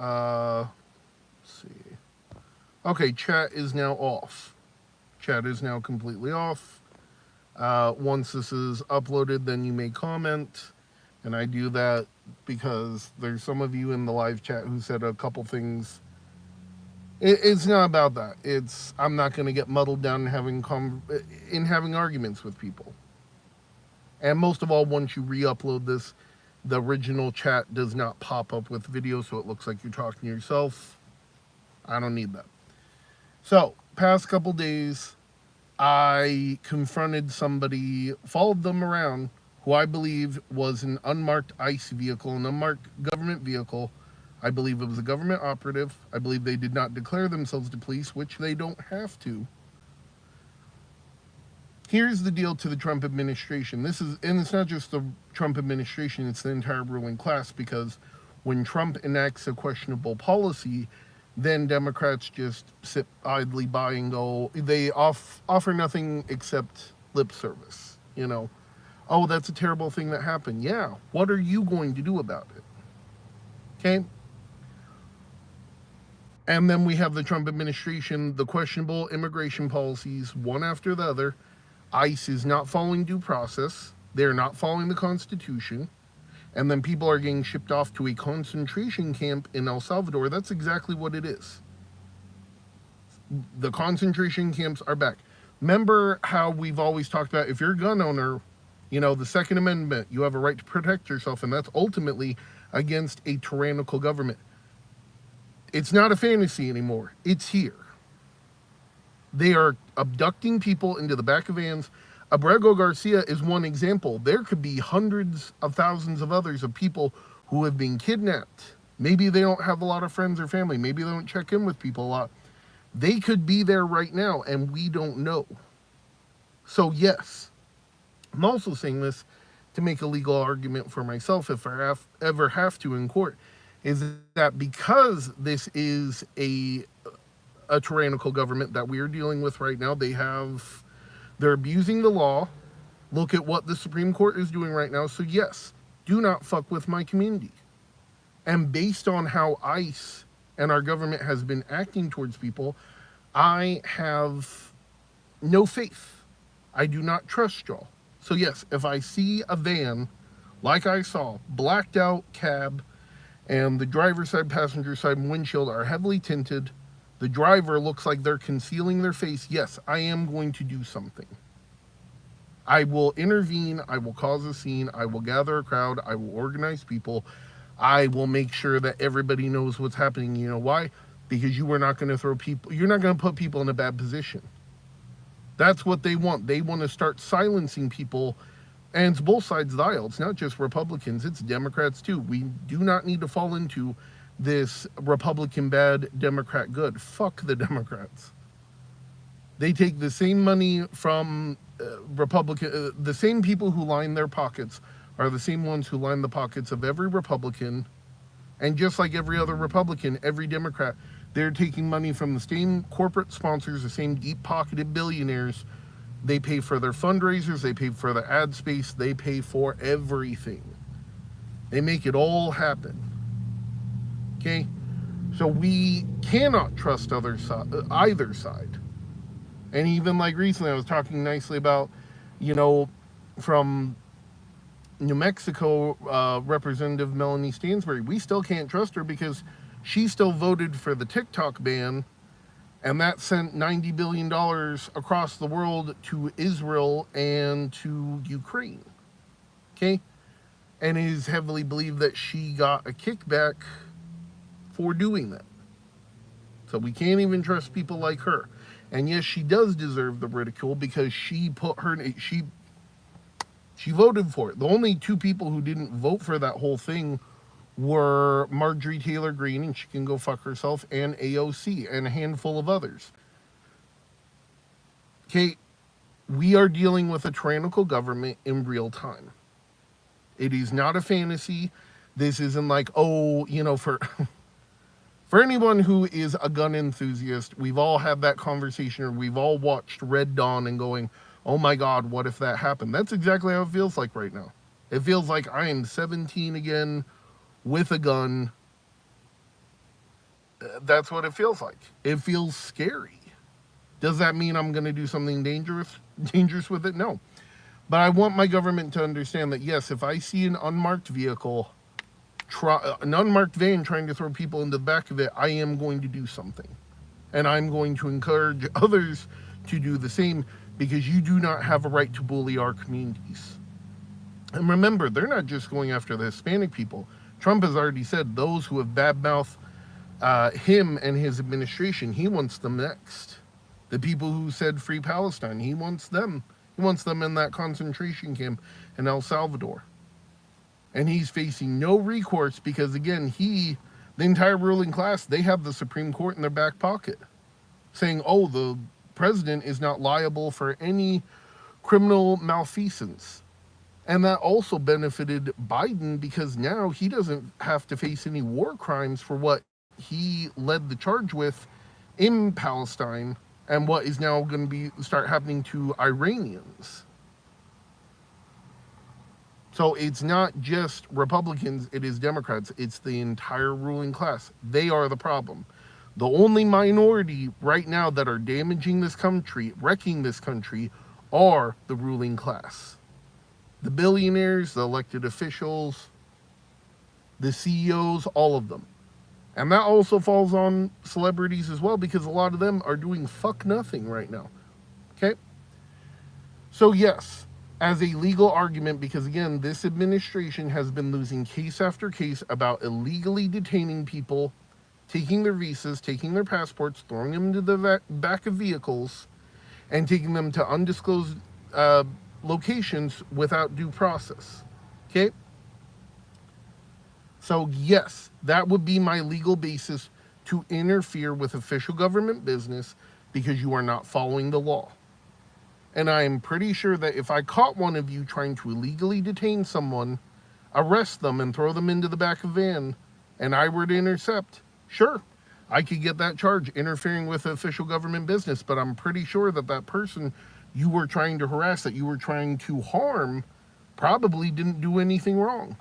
Let's see. Okay, chat is now off. Chat is now completely off. Once this is uploaded, then you may comment. And I do that because there's some of you in the live chat who said a couple things. It's not about that. It's I'm not going to get muddled down in having arguments with people. And most of all, once you re-upload this, the original chat does not pop up with video, so it looks like you're talking to yourself. I don't need that. So, past couple days, I confronted somebody, followed them around, who I believe was an unmarked ICE vehicle, an unmarked government vehicle. I believe it was a government operative. I believe they did not declare themselves to police, which they don't have to. Here's the deal to the Trump administration. And it's not just the Trump administration, it's the entire ruling class, because when Trump enacts a questionable policy, then Democrats just sit idly by and go, they offer nothing except lip service. Oh, that's a terrible thing that happened. Yeah, what are you going to do about it? Okay? And then we have the Trump administration, the questionable immigration policies, one after the other. ICE is not following due process. They're not following the Constitution. And then people are getting shipped off to a concentration camp in El Salvador. That's exactly what it is. The concentration camps are back. Remember how we've always talked about, if you're a gun owner, the Second Amendment, you have a right to protect yourself, and that's ultimately against a tyrannical government. It's not a fantasy anymore. It's here. They are abducting people into the back of vans. Abrego Garcia is one example. There could be hundreds of thousands of others of people who have been kidnapped. Maybe they don't have a lot of friends or family. Maybe they don't check in with people a lot. They could be there right now, and we don't know. So, yes, I'm also saying this to make a legal argument for myself if I ever have to in court, is that because this is a tyrannical government that we are dealing with right now, they're abusing the law. Look at what the Supreme Court is doing right now. So yes, do not fuck with my community. And based on how ICE and our government has been acting towards people, I have no faith. I do not trust y'all. So yes, if I see a van, like I saw, blacked out cab, and the driver's side, passenger side, and windshield are heavily tinted, the driver looks like they're concealing their face, yes, I am going to do something. I will intervene, I will cause a scene, I will gather a crowd, I will organize people, I will make sure that everybody knows what's happening. You know why? Because you're not going to put people in a bad position. That's what they want. They want to start silencing people, and it's both sides of the aisle. It's not just Republicans, it's Democrats too. We do not need to fall into this Republican bad, Democrat good. Fuck the Democrats. They take the same money from the same people who line their pockets are the same ones who line the pockets of every Republican. And just like every other Republican, every Democrat, they're taking money from the same corporate sponsors, the same deep-pocketed billionaires. They pay for their fundraisers, they pay for their ad space, they pay for everything. They make it all happen. Okay? So we cannot trust either side. And even like recently, I was talking nicely about, from New Mexico, Representative Melanie Stansbury. We still can't trust her because she still voted for the TikTok ban, and that sent $90 billion across the world to Israel and to Ukraine. Okay? And it is heavily believed that she got a kickback for doing that. So we can't even trust people like her. And yes, she does deserve the ridicule because she voted for it. The only two people who didn't vote for that whole thing were Marjorie Taylor Greene, and she can go fuck herself, and AOC, and a handful of others. Okay, we are dealing with a tyrannical government in real time. It is not a fantasy. This isn't like, for anyone who is a gun enthusiast, we've all had that conversation, or we've all watched Red Dawn and going, oh my God, what if that happened? That's exactly how it feels like right now. It feels like I am 17 again with a gun, That's what it feels like. It feels scary. Does that mean I'm going to do something dangerous with it? No. But I want my government to understand that, yes, if I see an unmarked vehicle, an unmarked van trying to throw people into the back of it, I am going to do something. And I'm going to encourage others to do the same, because you do not have a right to bully our communities. And remember, they're not just going after the Hispanic people. Trump has already said those who have badmouthed him and his administration, he wants them next. The people who said free Palestine, he wants them. He wants them in that concentration camp in El Salvador. And he's facing no recourse because, again, the entire ruling class, they have the Supreme Court in their back pocket saying, oh, the president is not liable for any criminal malfeasance. And that also benefited Biden because now he doesn't have to face any war crimes for what he led the charge with in Palestine and what is now going to start happening to Iranians. So it's not just Republicans, it is Democrats. It's the entire ruling class. They are the problem. The only minority right now that are damaging this country, wrecking this country, are the ruling class. The billionaires, the elected officials, the CEOs, all of them. And that also falls on celebrities as well, because a lot of them are doing fuck nothing right now. Okay? So yes, as a legal argument, because again, this administration has been losing case after case about illegally detaining people, taking their visas, taking their passports, throwing them into the back of vehicles, and taking them to undisclosed locations without due process. Okay? So yes, that would be my legal basis to interfere with official government business because you are not following the law. And I am pretty sure that if I caught one of you trying to illegally detain someone, arrest them and throw them into the back of a van, and I were to intercept, sure, I could get that charge, interfering with official government business, but I'm pretty sure that that person you were trying to harass, that you were trying to harm, probably didn't do anything wrong.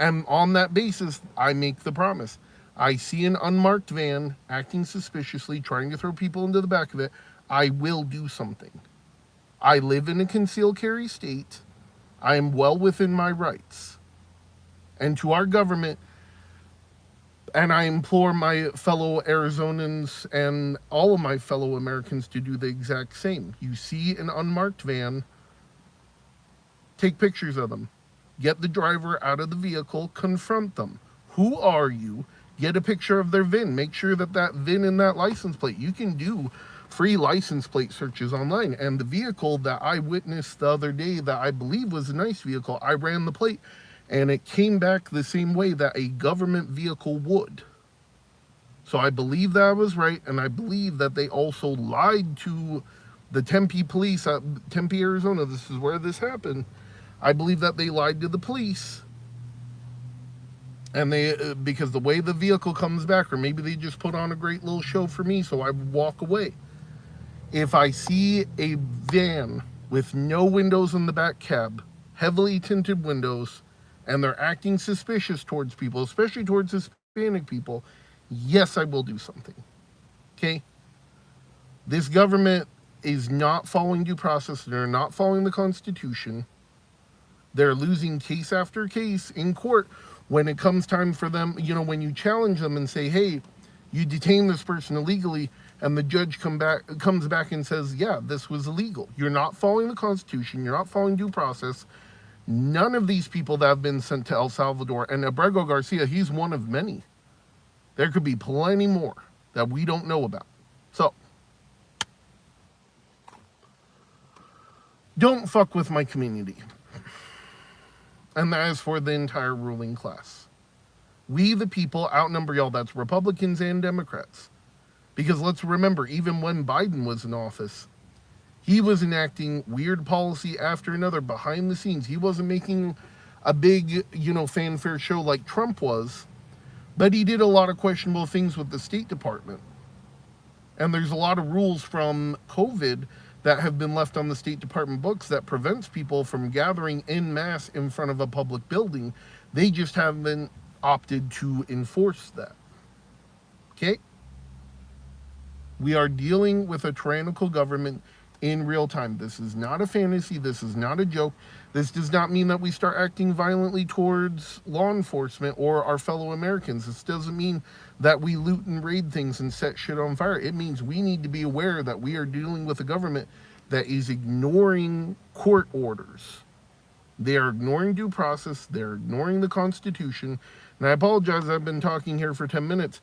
And on that basis, I make the promise. I see an unmarked van acting suspiciously, trying to throw people into the back of it, I will do something. I live in a concealed carry state. I am well within my rights. And to our government, and I implore my fellow Arizonans and all of my fellow Americans to do the exact same. You see an unmarked van, take pictures of them. Get the driver out of the vehicle, confront them. Who are you? Get a picture of their VIN. Make sure that that VIN and that license plate, you can do free license plate searches online. And the vehicle that I witnessed the other day that I believe was a nice vehicle, I ran the plate and it came back the same way that a government vehicle would. So I believe that I was right, and I believe that they also lied to the Tempe police, Tempe, Arizona. This is where this happened. I believe that they lied to the police, and they because the way the vehicle comes back, or maybe they just put on a great little show for me, so I walk away. If I see a van with no windows in the back cab, heavily tinted windows, and they're acting suspicious towards people, especially towards Hispanic people, yes, I will do something. Okay? This government is not following due process. They're not following the Constitution. They're losing case after case in court when it comes time for them, when you challenge them and say, hey, you detained this person illegally, and the judge comes back and says, yeah, this was illegal. You're not following the Constitution. You're not following due process. None of these people that have been sent to El Salvador, and Abrego Garcia, he's one of many. There could be plenty more that we don't know about. So, don't fuck with my community. And that is for the entire ruling class. We, the people, outnumber y'all. That's Republicans and Democrats. Because let's remember, even when Biden was in office, he was enacting weird policy after another behind the scenes. He wasn't making a big, fanfare show like Trump was, but he did a lot of questionable things with the State Department. And there's a lot of rules from COVID that have been left on the State Department books that prevents people from gathering en masse in front of a public building. They just haven't opted to enforce that. Okay? We are dealing with a tyrannical government in real time. This is not a fantasy. This is not a joke. This does not mean that we start acting violently towards law enforcement or our fellow Americans. This doesn't mean that we loot and raid things and set shit on fire. It means we need to be aware that we are dealing with a government that is ignoring court orders. They are ignoring due process. They're ignoring the Constitution. And I apologize, I've been talking here for 10 minutes.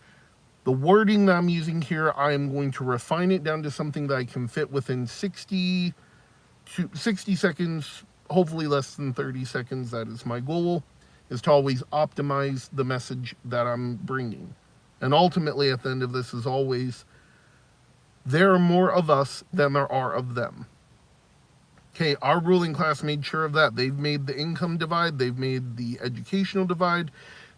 The wording that I'm using here, I am going to refine it down to something that I can fit within 60 seconds, hopefully less than 30 seconds. That is my goal, is to always optimize the message that I'm bringing. And ultimately, at the end of this, is always, there are more of us than there are of them. Okay, our ruling class made sure of that. They've made the income divide, they've made the educational divide,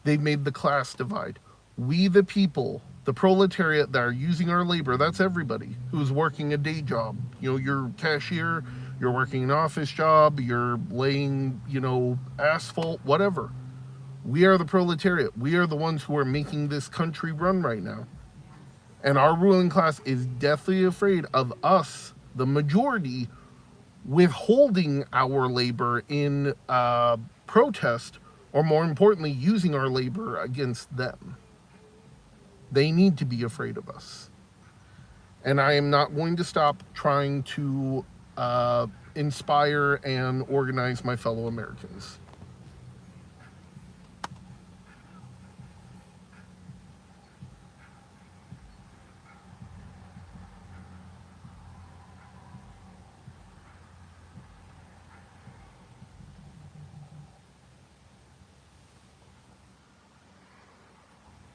they've made the class divide. We, the people, the proletariat that are using our labor, that's everybody who's working a day job. You know, you're a cashier, you're working an office job, you're laying, asphalt, whatever. We are the proletariat. We are the ones who are making this country run right now. And our ruling class is deathly afraid of us, the majority, withholding our labor in protest, or more importantly, using our labor against them. They need to be afraid of us. And I am not going to stop trying to inspire and organize my fellow Americans.